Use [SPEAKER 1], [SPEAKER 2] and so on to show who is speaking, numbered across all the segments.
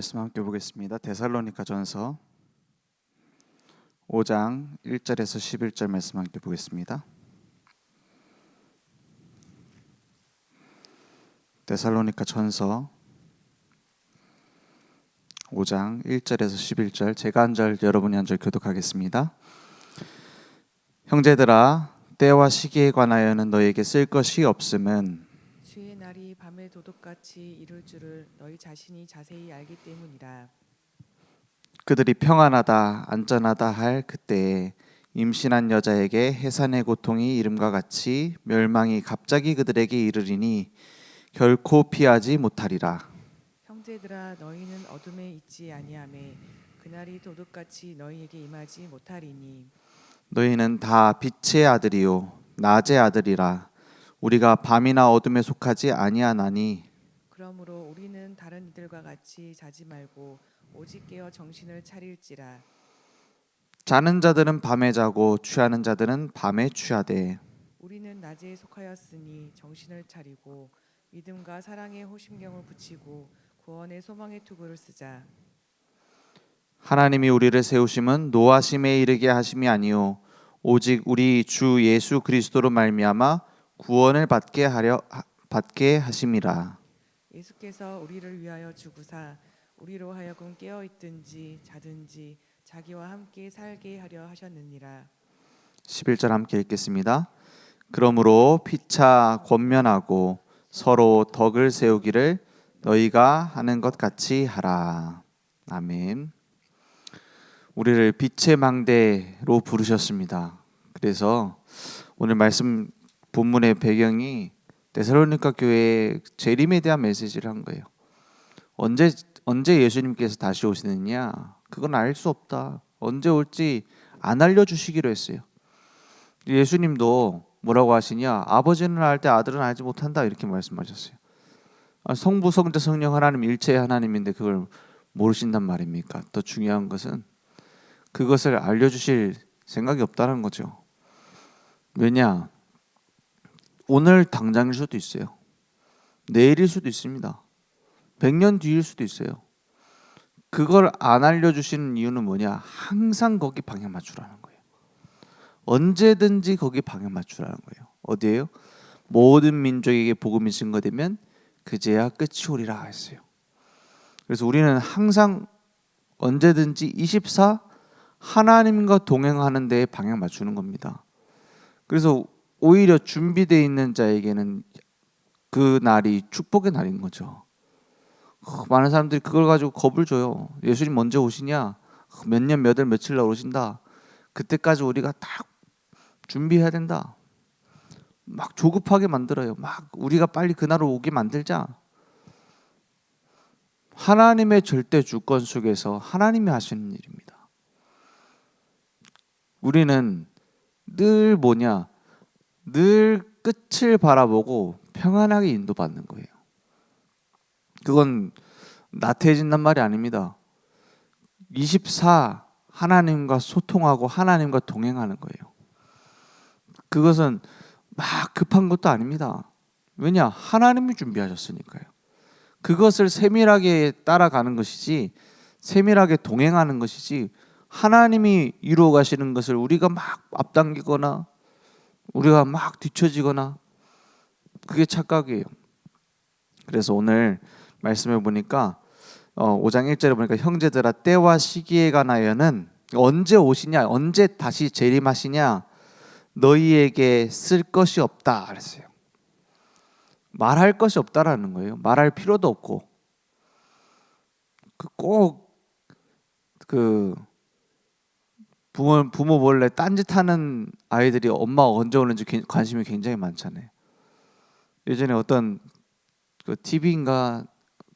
[SPEAKER 1] 말씀 함께 보겠습니다. 데살로니가전서 5장 1절에서 11절 말씀 함께 보겠습니다. 데살로니가전서 5장 1절에서 11절, 제가 한 절 여러분이 한 절 교독하겠습니다. 형제들아, 때와 시기에 관하여는 너에게 쓸 것이 없음은
[SPEAKER 2] 주의 날이 밤의 도둑같이 이룰 줄을 너희 자신이 자세히 알기 때문이라.
[SPEAKER 1] 그들이 평안하다 안전하다 할 그때에 임신한 여자에게 해산의 고통이 이름과 같이 멸망이 갑자기 그들에게 이르리니 결코 피하지 못하리라.
[SPEAKER 2] 형제들아, 너희는 어둠에 있지 아니하매 그날이 도둑같이 너희에게 임하지 못하리니.
[SPEAKER 1] 너희는 다 빛의 아들이요 낮의 아들이라. 우리가 밤이나 어둠에 속하지 아니하나니
[SPEAKER 2] 그러므로 우리는 다른 이들과 같이 자지 말고 오직 깨어 정신을 차릴지라.
[SPEAKER 1] 자는 자들은 밤에 자고 취하는 자들은 밤에 취하되
[SPEAKER 2] 우리는 낮에 속하였으니 정신을 차리고 믿음과 사랑의 호심경을 붙이고 구원의 소망의 투구를 쓰자.
[SPEAKER 1] 하나님이 우리를 세우심은 노하심에 이르게 하심이 아니요 오직 우리 주 예수 그리스도로 말미암아 구원을 받게 하심이라.
[SPEAKER 2] 예수께서 우리를 위하여 죽으사 우리로 하여금 깨어 있든지 자든지 자기와 함께 살게 하려 하셨느니라.
[SPEAKER 1] 11절 함께 읽겠습니다. 그러므로 피차 권면하고 서로 덕을 세우기를 너희가 하는 것 같이 하라. 아멘. 우리를 빛의 망대로 부르셨습니다. 그래서 오늘 말씀 본문의 배경이 데살로니가 교회의 재림에 대한 메시지를 한 거예요. 언제 예수님께서 다시 오시느냐? 그건 알 수 없다. 언제 올지 안 알려주시기로 했어요. 예수님도 뭐라고 하시냐? 아버지는 알 때 아들은 알지 못한다 이렇게 말씀하셨어요. 성부, 성자, 성령 하나님 일체의 하나님인데 그걸 모르신단 말입니까? 더 중요한 것은 그것을 알려주실 생각이 없다는 거죠. 왜냐? 오늘 당장일 수도 있어요. 내일일 수도 있습니다. 100년 뒤일 수도 있어요. 그걸 안 알려주시는 이유는 뭐냐? 항상 거기 방향 맞추라는 거예요. 언제든지 거기 방향 맞추라는 거예요. 어디예요? 모든 민족에게 복음이 증거되면 그제야 끝이 오리라 했어요. 그래서 우리는 항상 언제든지 24 하나님과 동행하는 데에 방향 맞추는 겁니다. 그래서 오히려 준비되어 있는 자에게는 그 날이 축복의 날인 거죠. 많은 사람들이 그걸 가지고 겁을 줘요. 예수님 언제 오시냐? 몇 년, 몇 월, 며칠 날 오신다. 그때까지 우리가 딱 준비해야 된다. 막 조급하게 만들어요. 막 우리가 빨리 그날을 오게 만들자. 하나님의 절대 주권 속에서 하나님이 하시는 일입니다. 우리는 늘 뭐냐? 늘 끝을 바라보고 평안하게 인도받는 거예요. 그건 나태해진단 말이 아닙니다. 24 하나님과 소통하고 하나님과 동행하는 거예요. 그것은 막 급한 것도 아닙니다. 왜냐? 하나님이 준비하셨으니까요. 그것을 세밀하게 따라가는 것이지, 세밀하게 동행하는 것이지, 하나님이 이루어 가시는 것을 우리가 막 앞당기거나 우리가 막 뒤처지거나 그게 착각이에요. 그래서 오늘 말씀을 보니까 5장 1절에 보니까 형제들아, 때와 시기에 관하여는 언제 오시냐, 언제 다시 재림하시냐, 너희에게 쓸 것이 없다 그랬어요. 말할 것이 없다라는 거예요. 말할 필요도 없고, 꼭 부모 몰래 딴짓하는 아이들이 엄마가 언제 오는지 관심이 굉장히 많잖아요. 예전에 어떤 그 TV인가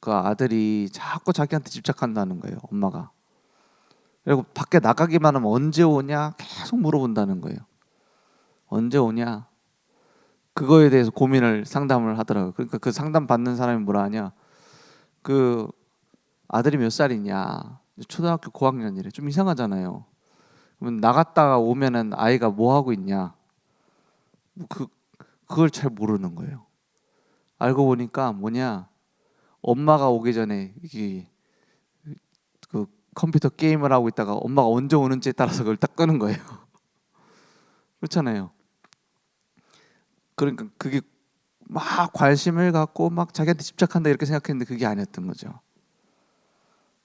[SPEAKER 1] 그 아들이 자꾸 자기한테 집착한다는 거예요. 엄마가. 그리고 밖에 나가기만 하면 언제 오냐 계속 물어본다는 거예요. 언제 오냐? 그거에 대해서 상담을 하더라고요. 그러니까 그 상담 받는 사람이 뭐라 하냐? 그 아들이 몇 살이냐? 초등학교 고학년이래. 좀 이상하잖아요. 그러면 나갔다가 오면은 아이가 뭐 하고 있냐? 그걸 잘 모르는 거예요. 알고 보니까 뭐냐? 엄마가 오기 전에 컴퓨터 게임을 하고 있다가 엄마가 언제 오는지에 따라서 그걸 딱 끄는 거예요. 그렇잖아요. 그러니까 그게 막 관심을 갖고 막 자기한테 집착한다 이렇게 생각했는데 그게 아니었던 거죠.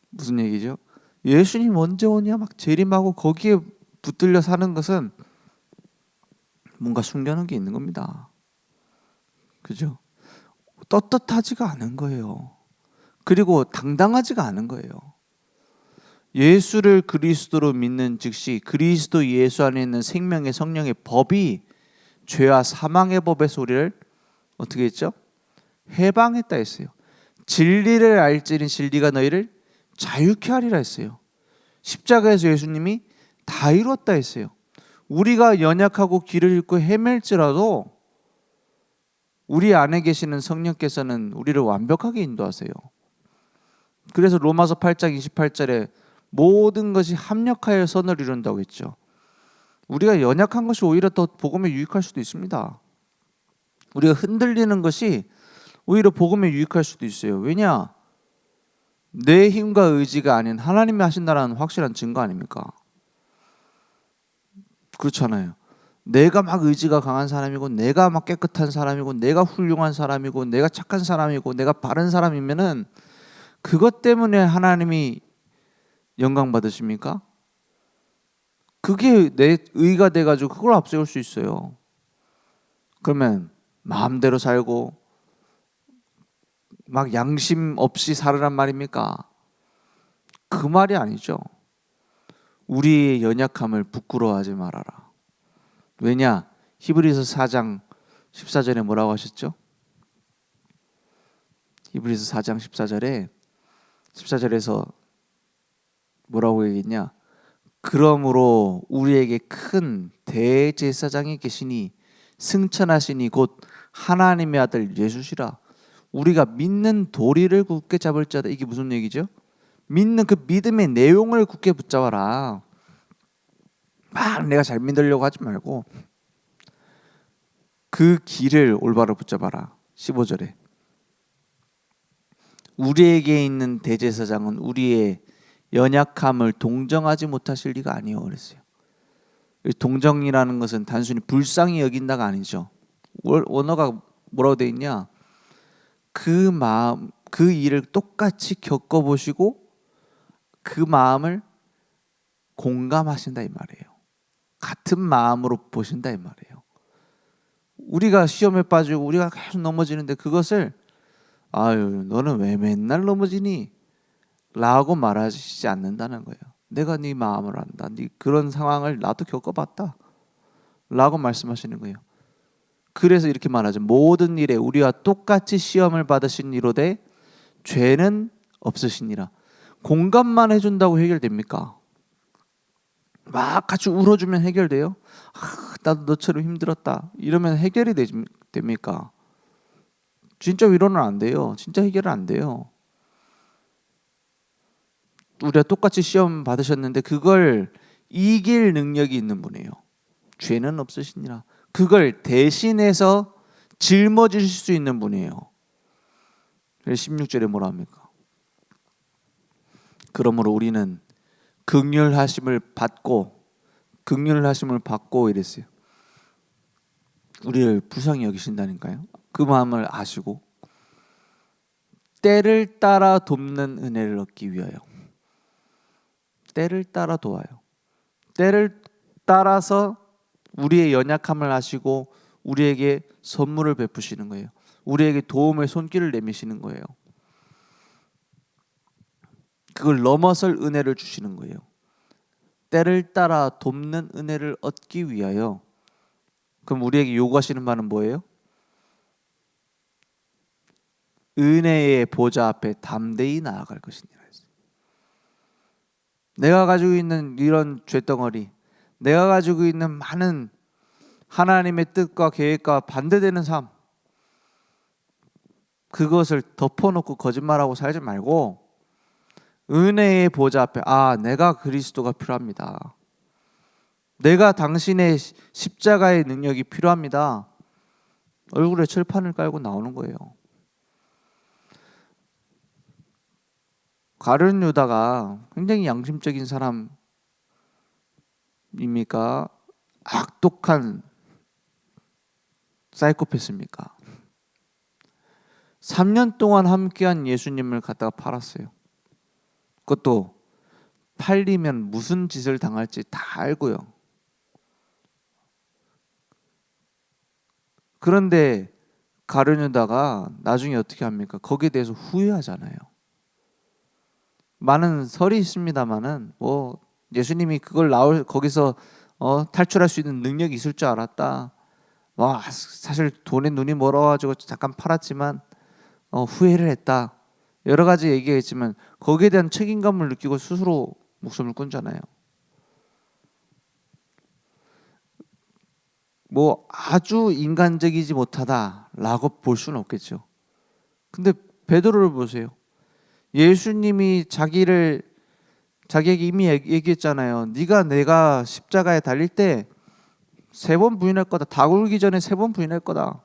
[SPEAKER 1] 무슨 얘기죠? 예수님 언제 오냐 막 재림하고 거기에 붙들려 사는 것은 뭔가 숨겨놓은 게 있는 겁니다. 그죠? 떳떳하지가 않은 거예요. 그리고 당당하지가 않은 거예요. 예수를 그리스도로 믿는 즉시 그리스도 예수 안에 있는 생명의 성령의 법이 죄와 사망의 법에서 우리를 어떻게 했죠? 해방했다 했어요. 진리를 알지니 진리가 너희를 자유케 하리라 했어요. 십자가에서 예수님이 다 이뤘다 했어요. 우리가 연약하고 길을 잃고 헤맬지라도 우리 안에 계시는 성령께서는 우리를 완벽하게 인도하세요. 그래서 로마서 8장 28절에 모든 것이 합력하여 선을 이룬다고 했죠. 우리가 연약한 것이 오히려 더 복음에 유익할 수도 있습니다. 우리가 흔들리는 것이 오히려 복음에 유익할 수도 있어요. 왜냐? 내 힘과 의지가 아닌 하나님이 하신다는 확실한 증거 아닙니까? 그렇잖아요. 내가 막 의지가 강한 사람이고 내가 막 깨끗한 사람이고 내가 훌륭한 사람이고 내가 착한 사람이고 내가 바른 사람이면은 그것 때문에 하나님이 영광 받으십니까? 그게 내 의가 돼가지고 그걸 앞세울 수 있어요. 그러면 마음대로 살고 막 양심 없이 살으란 말입니까? 그 말이 아니죠. 우리의 연약함을 부끄러워하지 말아라. 왜냐? 히브리서 4장 14절에 뭐라고 하셨죠? 히브리서 4장 14절에서 뭐라고 얘기했냐? 그러므로 우리에게 큰 대제사장이 계시니 승천하시니 곧 하나님의 아들 예수시라. 우리가 믿는 도리를 굳게 잡을 자다. 이게 무슨 얘기죠? 믿는 그 믿음의 내용을 굳게 붙잡아라. 막 내가 잘 믿으려고 하지 말고 그 길을 올바로 붙잡아라. 15절에 우리에게 있는 대제사장은 우리의 연약함을 동정하지 못하실 리가 아니요 그랬어요. 동정이라는 것은 단순히 불쌍히 여긴다가 아니죠. 원어가 뭐라고 돼 있냐? 그 마음, 그 일을 똑같이 겪어보시고 그 마음을 공감하신다 이 말이에요. 같은 마음으로 보신다 이 말이에요. 우리가 시험에 빠지고 우리가 계속 넘어지는데 그것을 아유 너는 왜 맨날 넘어지니? 라고 말하시지 않는다는 거예요. 내가 네 마음을 안다. 네 그런 상황을 나도 겪어봤다. 라고 말씀하시는 거예요. 그래서 이렇게 말하죠. 모든 일에 우리와 똑같이 시험을 받으신 이로되 죄는 없으시니라. 공감만 해준다고 해결됩니까? 막 같이 울어주면 해결돼요? 나도 너처럼 힘들었다. 이러면 해결이 됩니까? 진짜 위로는 안 돼요. 진짜 해결은 안 돼요. 우리가 똑같이 시험 받으셨는데 그걸 이길 능력이 있는 분이에요. 죄는 없으시니라. 그걸 대신해서 짊어지실 수 있는 분이에요. 16절에 뭐라 합니까? 그러므로 우리는 긍휼하심을 받고 이랬어요. 우리를 불쌍히 여기신다니까요. 그 마음을 아시고 때를 따라 돕는 은혜를 얻기 위하여. 때를 따라 도와요. 때를 따라서 우리의 연약함을 아시고 우리에게 선물을 베푸시는 거예요. 우리에게 도움의 손길을 내미시는 거예요. 그걸 넘어설 은혜를 주시는 거예요. 때를 따라 돕는 은혜를 얻기 위하여. 그럼 우리에게 요구하시는 바는 뭐예요? 은혜의 보좌 앞에 담대히 나아갈 것이니라 했어요. 내가 가지고 있는 이런 죄덩어리, 내가 가지고 있는 많은 하나님의 뜻과 계획과 반대되는 삶, 그것을 덮어놓고 거짓말하고 살지 말고 은혜의 보좌 앞에 내가 그리스도가 필요합니다. 내가 당신의 십자가의 능력이 필요합니다. 얼굴에 철판을 깔고 나오는 거예요. 가룟 유다가 굉장히 양심적인 사람입니까? 악독한 사이코패스입니까? 3년 동안 함께한 예수님을 갖다가 팔았어요. 그것도 팔리면 무슨 짓을 당할지 다 알고요. 그런데 가룟 유다가 나중에 어떻게 합니까? 거기에 대해서 후회하잖아요. 많은 설이 있습니다만은 뭐 예수님이 그걸 거기서 탈출할 수 있는 능력이 있을 줄 알았다. 와, 사실 돈에 눈이 멀어가지고 잠깐 팔았지만 후회를 했다. 여러 가지 얘기가 있지만 거기에 대한 책임감을 느끼고 스스로 목숨을 끊잖아요. 뭐 아주 인간적이지 못하다라고 볼 수는 없겠죠. 근데 베드로를 보세요. 예수님이 자기에게 이미 얘기했잖아요. 네가 내가 십자가에 달릴 때 3번 부인할 거다. 다 굴기 전에 3번 부인할 거다.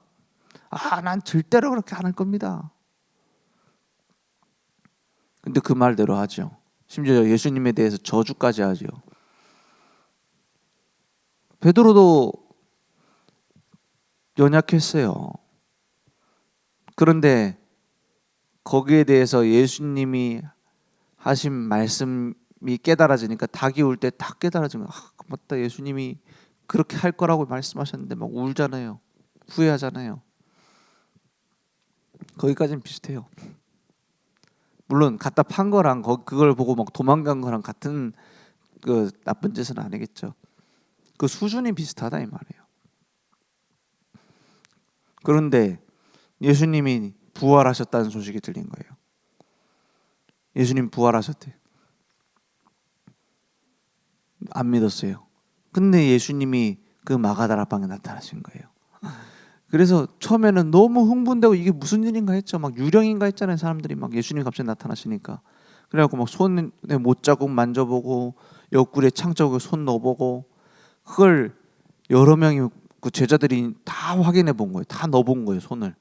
[SPEAKER 1] 난 절대로 그렇게 안 할 겁니다. 근데 그 말대로 하죠. 심지어 예수님에 대해서 저주까지 하죠. 베드로도 연약했어요. 그런데 거기에 대해서 예수님이 하신 말씀이 깨달아지니까 닭이 울 때 딱 깨달아진 거야. 맞다, 예수님이 그렇게 할 거라고 말씀하셨는데 막 울잖아요. 후회하잖아요. 거기까지는 비슷해요. 물론 갖다 판 거랑 그걸 보고 막 도망간 거랑 같은 그 나쁜 짓은 아니겠죠. 그 수준이 비슷하다 이 말이에요. 그런데 예수님이 부활하셨다는 소식이 들린 거예요. 예수님 부활하셨대요. 안 믿었어요. 근데 예수님이 그 마가다라 방에 나타나신 거예요. 그래서 처음에는 너무 흥분되고 이게 무슨 일인가 했죠. 막 유령인가 했잖아요. 사람들이 막 예수님이 갑자기 나타나시니까. 그래갖고 막 손에 못자국 만져보고 옆구리에 창자국에 손 넣어보고 그걸 여러 명이 그 제자들이 다 확인해 본 거예요. 다 넣어본 거예요. 손을.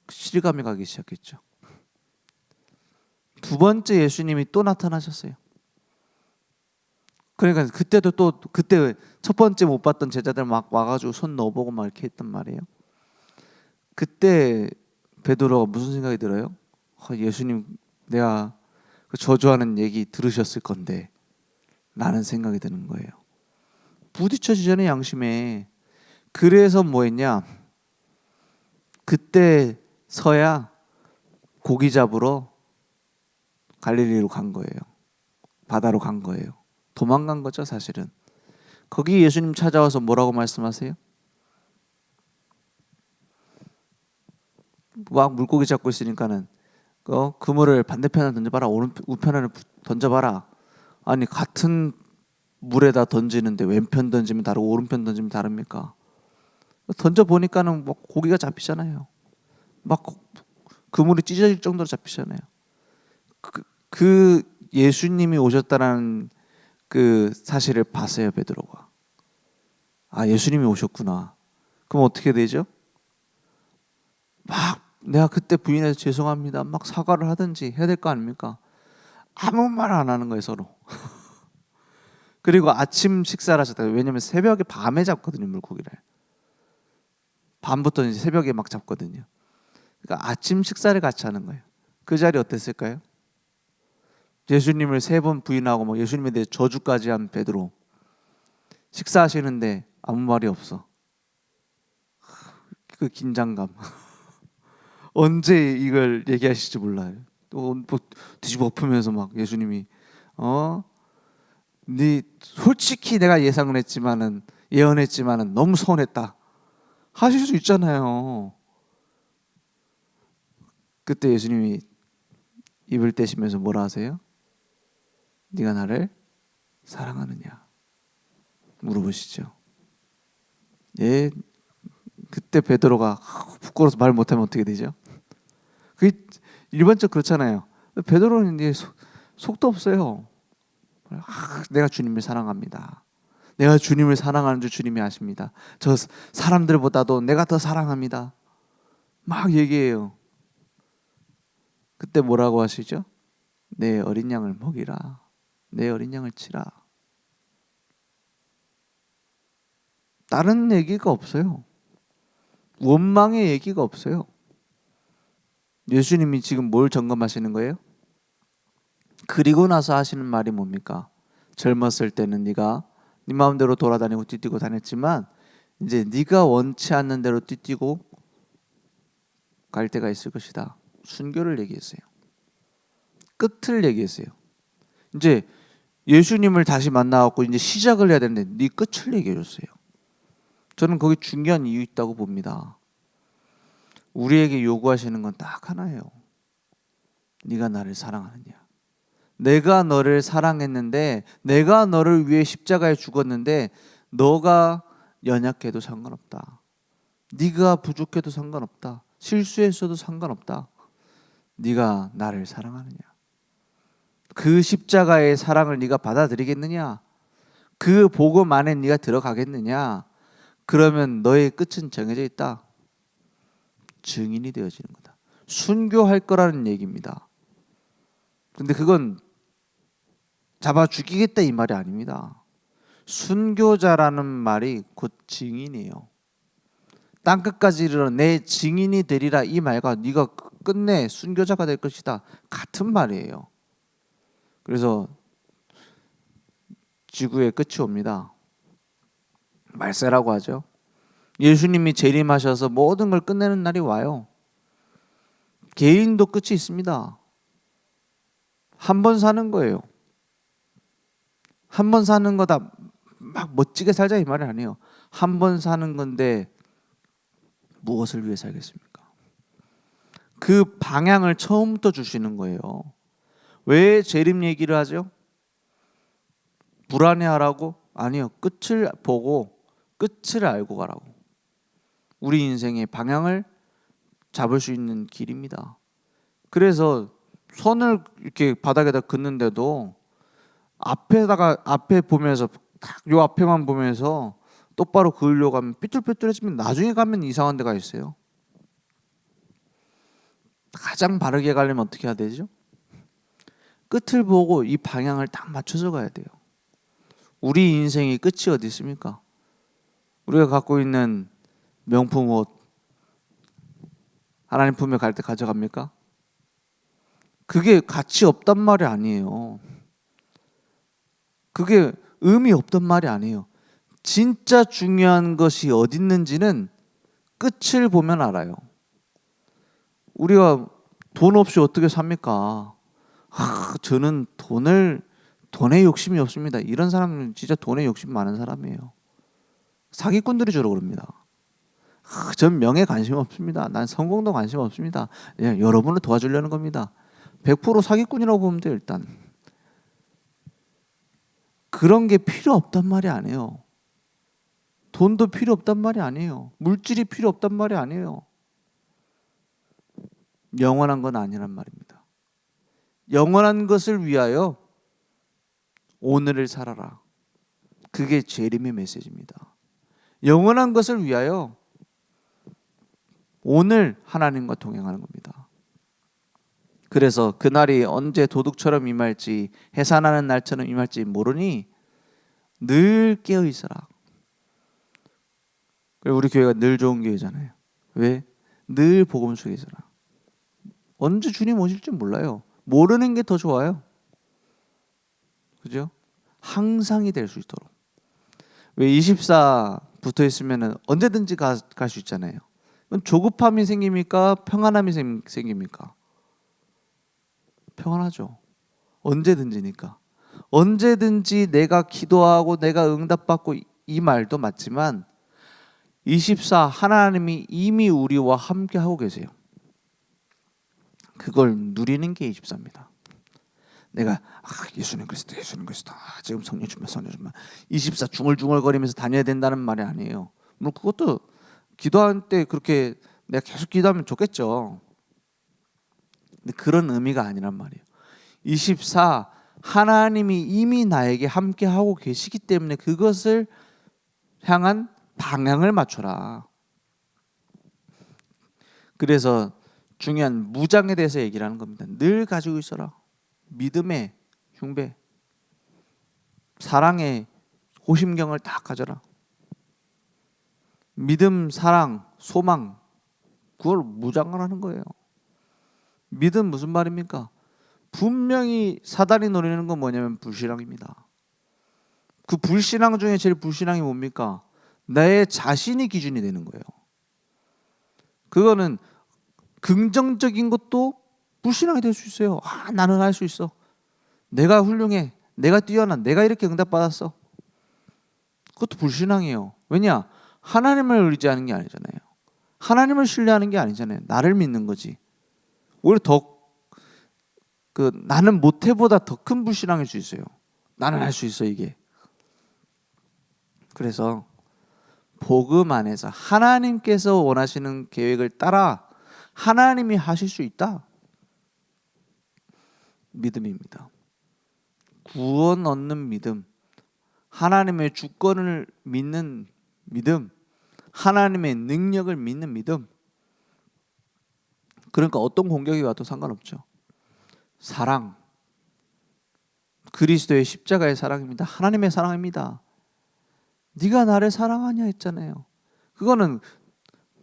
[SPEAKER 1] 실감이 가기 시작했죠. 2번째 예수님이 또 나타나셨어요. 그러니까 그때도 그때 첫 번째 못 봤던 제자들 막 와가지고 손 넣어보고 막 이렇게 했단 말이에요. 그때 베드로가 무슨 생각이 들어요? 예수님 내가 그 저주하는 얘기 들으셨을 건데 라는 생각이 드는 거예요. 부딪혀지잖아요, 양심에. 그래서 뭐 했냐? 그때서야 고기 잡으러 갈릴리로 간 거예요. 바다로 간 거예요. 도망간 거죠, 사실은. 거기 예수님 찾아와서 뭐라고 말씀하세요? 막 물고기 잡고 있으니까는 그물을 반대편에 던져봐라, 우편에 던져봐라. 아니 같은 물에다 던지는데 왼편 던지면 다르고 오른편 던지면 다릅니까? 던져 보니까는 뭐 고기가 잡히잖아요. 막 그물이 찢어질 정도로 잡히잖아요. 그 예수님이 오셨다라는 그 사실을 봤어요, 베드로가. 예수님이 오셨구나. 그럼 어떻게 되죠? 막 내가 그때 부인해서 죄송합니다. 막 사과를 하든지 해야 될 거 아닙니까? 아무 말 안 하는 거예요, 서로. 그리고 아침 식사를 하셨다. 왜냐면 새벽에 밤에 잡거든요, 물고기를. 밤부터 이제 새벽에 막 잡거든요. 그러니까 아침 식사를 같이 하는 거예요. 그 자리 어땠을까요? 예수님을 3번 부인하고 뭐 예수님에 대해 저주까지 한 베드로. 식사하시는데 아무 말이 없어. 그 긴장감. 언제 이걸 얘기하실지 몰라요. 또 뭐 뒤집어 엎으면서 막 예수님이 네 솔직히 내가 예언했지만은 너무 서운했다. 하실 수 있잖아요. 그때 예수님이 입을 떼시면서 뭐라 하세요? 네가 나를 사랑하느냐 물어보시죠. 예, 그때 베드로가 부끄러워서 말 못하면 어떻게 되죠? 그게 일반적 그렇잖아요. 베드로는 이제 속도 없어요. 내가 주님을 사랑합니다. 내가 주님을 사랑하는 줄 주님이 아십니다. 저 사람들보다도 내가 더 사랑합니다. 막 얘기해요. 그때 뭐라고 하시죠? 내 어린 양을 먹이라. 내 어린 양을 치라. 다른 얘기가 없어요. 원망의 얘기가 없어요. 예수님이 지금 뭘 점검하시는 거예요? 그리고 나서 하시는 말이 뭡니까? 젊었을 때는 네가 네 마음대로 돌아다니고 뛰뛰고 다녔지만 이제 네가 원치 않는 대로 뛰뛰고 갈 때가 있을 것이다. 순교를 얘기했어요. 끝을 얘기했어요. 이제 예수님을 다시 만나갖고 이제 시작을 해야 되는데 네 끝을 얘기해 줬어요. 저는 거기 중요한 이유 있다고 봅니다. 우리에게 요구하시는 건 딱 하나예요. 네가 나를 사랑하느냐. 내가 너를 사랑했는데 내가 너를 위해 십자가에 죽었는데 너가 연약해도 상관없다. 네가 부족해도 상관없다. 실수했어도 상관없다. 네가 나를 사랑하느냐. 그 십자가의 사랑을 네가 받아들이겠느냐. 그 복음 안에 네가 들어가겠느냐. 그러면 너의 끝은 정해져 있다. 증인이 되어지는 거다. 순교할 거라는 얘기입니다. 근데 그건 잡아 죽이겠다 이 말이 아닙니다. 순교자라는 말이 곧 증인이에요. 땅끝까지 이르러 내 증인이 되리라 이 말과 네가 끝내 순교자가 될 것이다 같은 말이에요. 그래서 지구의 끝이 옵니다. 말세라고 하죠. 예수님이 재림하셔서 모든 걸 끝내는 날이 와요. 개인도 끝이 있습니다. 한 번 사는 거예요. 한 번 사는 거다 막 멋지게 살자 이 말이 아니에요. 한 번 사는 건데 무엇을 위해 살겠습니까? 그 방향을 처음부터 주시는 거예요. 왜 재림 얘기를 하죠? 불안해하라고? 아니요. 끝을 보고 끝을 알고 가라고. 우리 인생의 방향을 잡을 수 있는 길입니다. 그래서 손을 이렇게 바닥에다 긋는데도 앞에 보면서 딱 요 앞에만 보면서 똑바로 그으려고 하면 삐뚤빼뚤해지면 나중에 가면 이상한 데가 있어요. 가장 바르게 가려면 어떻게 해야 되죠? 끝을 보고 이 방향을 딱 맞춰서 가야 돼요. 우리 인생의 끝이 어디 있습니까? 우리가 갖고 있는 명품 옷 하나님 품에 갈 때 가져갑니까? 그게 가치 없단 말이 아니에요. 그게 의미 없단 말이 아니에요. 진짜 중요한 것이 어디 있는지는 끝을 보면 알아요. 우리가 돈 없이 어떻게 삽니까? 저는 돈에 욕심이 없습니다. 이런 사람은 진짜 돈에 욕심 많은 사람이에요. 사기꾼들이 주로 그럽니다. 전 명예 관심 없습니다. 난 성공도 관심 없습니다. 예, 여러분을 도와주려는 겁니다. 100% 사기꾼이라고 보면 돼요. 일단 그런 게 필요 없단 말이 아니에요. 돈도 필요 없단 말이 아니에요. 물질이 필요 없단 말이 아니에요. 영원한 건 아니란 말입니다. 영원한 것을 위하여 오늘을 살아라. 그게 재림의 메시지입니다. 영원한 것을 위하여 오늘 하나님과 동행하는 겁니다. 그래서 그날이 언제 도둑처럼 임할지 해산하는 날처럼 임할지 모르니 늘 깨어 있어라. 우리 교회가 늘 좋은 교회잖아요. 왜? 늘 복음 속에 있어라. 언제 주님 오실지 몰라요. 모르는 게 더 좋아요. 그죠? 항상이 될 수 있도록. 왜 24 붙어 있으면 언제든지 갈 수 있잖아요. 조급함이 생깁니까? 평안함이 생깁니까? 평안하죠. 언제든지니까. 언제든지 내가 기도하고 내가 응답받고 이 말도 맞지만 24 하나님이 이미 우리와 함께 하고 계세요. 그걸 누리는 게 24입니다. 내가 예수님 그리스도 지금 성령 충만 24 중얼중얼거리면서 다녀야 된다는 말이 아니에요. 물론 그것도 기도할 때 그렇게 내가 계속 기도하면 좋겠죠. 근데 그런 의미가 아니란 말이에요. 24 하나님이 이미 나에게 함께 하고 계시기 때문에 그것을 향한 방향을 맞춰라. 그래서 중요한 무장에 대해서 얘기를 하는 겁니다. 늘 가지고 있어라. 믿음의 흉배, 사랑의 호심경을 다 가져라. 믿음, 사랑, 소망, 그걸 무장을 하는 거예요. 믿음 무슨 말입니까? 분명히 사단이 노리는 건 뭐냐면 불신앙입니다. 그 불신앙 중에 제일 불신앙이 뭡니까? 내 자신이 기준이 되는 거예요. 그거는 긍정적인 것도 불신앙이 될 수 있어요. 나는 할 수 있어. 내가 훌륭해. 내가 뛰어난. 내가 이렇게 응답받았어. 그것도 불신앙이에요. 왜냐? 하나님을 의지하는 게 아니잖아요. 하나님을 신뢰하는 게 아니잖아요. 나를 믿는 거지. 오히려 더 나는 못해보다 더 큰 불신앙일 수 있어요. 나는 할 수 있어 이게. 그래서 복음 안에서 하나님께서 원하시는 계획을 따라 하나님이 하실 수 있다. 믿음입니다. 구원 얻는 믿음, 하나님의 주권을 믿는 믿음, 하나님의 능력을 믿는 믿음. 그러니까 어떤 공격이 와도 상관없죠. 사랑, 그리스도의 십자가의 사랑입니다. 하나님의 사랑입니다. 네가 나를 사랑하냐 했잖아요. 그거는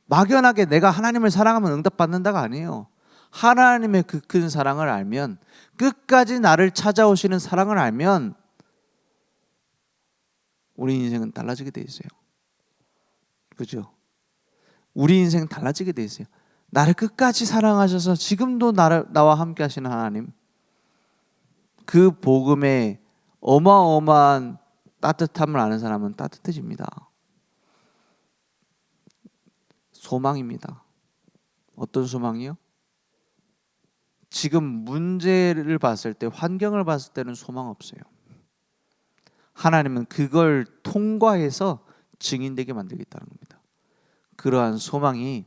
[SPEAKER 1] 막연하게 내가 하나님을 사랑하면 응답받는다가 아니에요. 하나님의 그 큰 사랑을 알면, 끝까지 나를 찾아오시는 사랑을 알면 우리 인생은 달라지게 돼 있어요. 그죠? 우리 인생 달라지게 돼 있어요. 나를 끝까지 사랑하셔서 지금도 나와 함께 하시는 하나님, 그 복음의 어마어마한 따뜻함을 아는 사람은 따뜻해집니다. 소망입니다. 어떤 소망이요? 지금 문제를 봤을 때, 환경을 봤을 때는 소망 없어요. 하나님은 그걸 통과해서 증인되게 만들겠다는 겁니다. 그러한 소망이,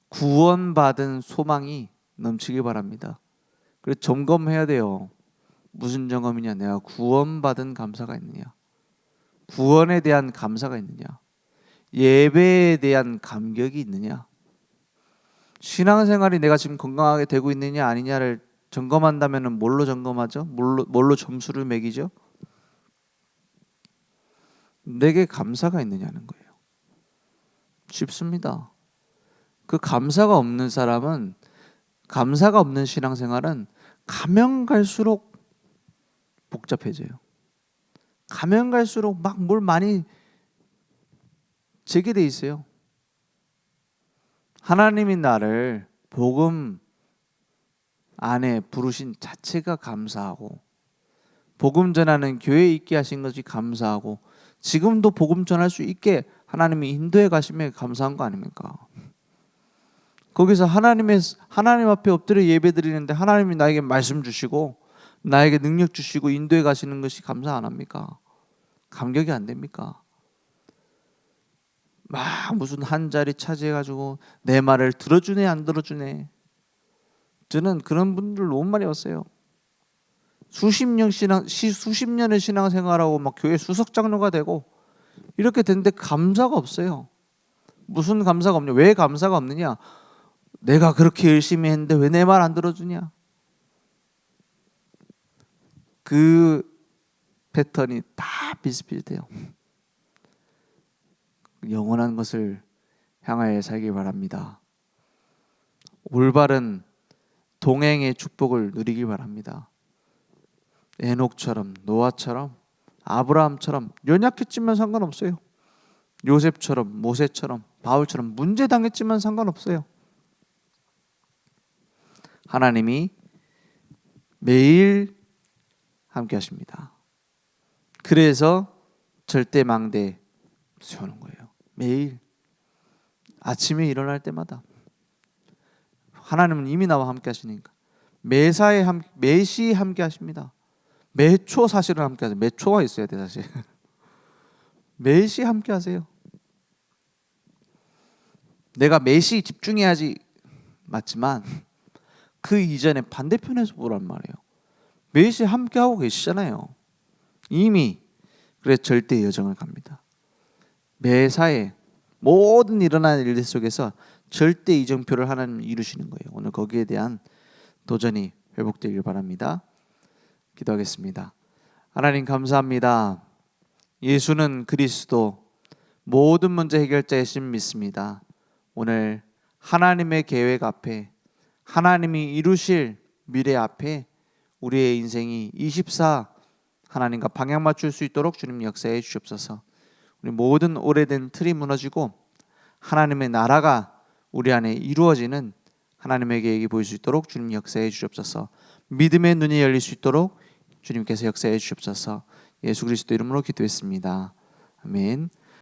[SPEAKER 1] 구원받은 소망이 넘치길 바랍니다. 그래서 점검해야 돼요. 무슨 점검이냐? 내가 구원받은 감사가 있느냐? 구원에 대한 감사가 있느냐? 예배에 대한 감격이 있느냐? 신앙생활이 내가 지금 건강하게 되고 있느냐 아니냐를 점검한다면 뭘로 점검하죠? 뭘로 점수를 매기죠? 내게 감사가 있느냐는 거예요. 쉽습니다. 그 감사가 없는 사람은, 감사가 없는 신앙생활은 가면 갈수록 복잡해져요. 가면 갈수록 막 뭘 많이 제게 돼 있어요. 하나님이 나를 복음 안에 부르신 자체가 감사하고, 복음 전하는 교회에 있게 하신 것이 감사하고, 지금도 복음 전할 수 있게 하나님이 인도해 가시면 감사한 거 아닙니까? 거기서 하나님 앞에 엎드려 예배 드리는데 하나님이 나에게 말씀 주시고 나에게 능력 주시고 인도해 가시는 것이 감사 안 합니까? 감격이 안 됩니까? 막 무슨 한 자리 차지해가지고 내 말을 들어주네 안 들어주네. 저는 그런 분들 너무 많이 봤어요. 수십 년의 신앙생활하고 막 교회 수석장로가 되고 이렇게 됐는데 감사가 없어요. 무슨 감사가 없냐? 왜 감사가 없느냐? 내가 그렇게 열심히 했는데 왜 내 말 안 들어주냐? 그 패턴이 다 비슷비슷해요. 영원한 것을 향하여 살길 바랍니다. 올바른 동행의 축복을 누리길 바랍니다. 에녹처럼, 노아처럼, 아브라함처럼 연약했지만 상관없어요. 요셉처럼, 모세처럼, 바울처럼 문제 당했지만 상관없어요. 하나님이 매일 함께 하십니다. 그래서 절대 망대 세우는 거예요. 매일 아침에 일어날 때마다 하나님은 이미 나와 함께 하시니까 매시 함께 하십니다. 매초 사실은 함께 하세요. 매초가 있어야 돼 사실. 매시 함께 하세요. 내가 매시 집중해야지 맞지만 그 이전에 반대편에서 보란 말이에요. 매시 함께 하고 계시잖아요. 이미. 그래서 절대 여정을 갑니다. 매사에 모든 일어나는 일들 속에서 절대 이정표를 하나님 이루시는 거예요. 오늘 거기에 대한 도전이 회복되길 바랍니다. 기도하겠습니다. 하나님 감사합니다. 예수는 그리스도, 모든 문제 해결자이신 믿습니다. 오늘 하나님의 계획 앞에, 하나님이 이루실 미래 앞에 우리의 인생이 24 하나님과 방향 맞출 수 있도록 주님 역사해 주옵소서. 우리 모든 오래된 틀이 무너지고 하나님의 나라가 우리 안에 이루어지는 하나님의 계획이 보일 수 있도록 주님 역사해 주옵소서. 믿음의 눈이 열릴 수 있도록 주님께서 역사해 주옵소서. 예수 그리스도 이름으로 기도했습니다. 아멘.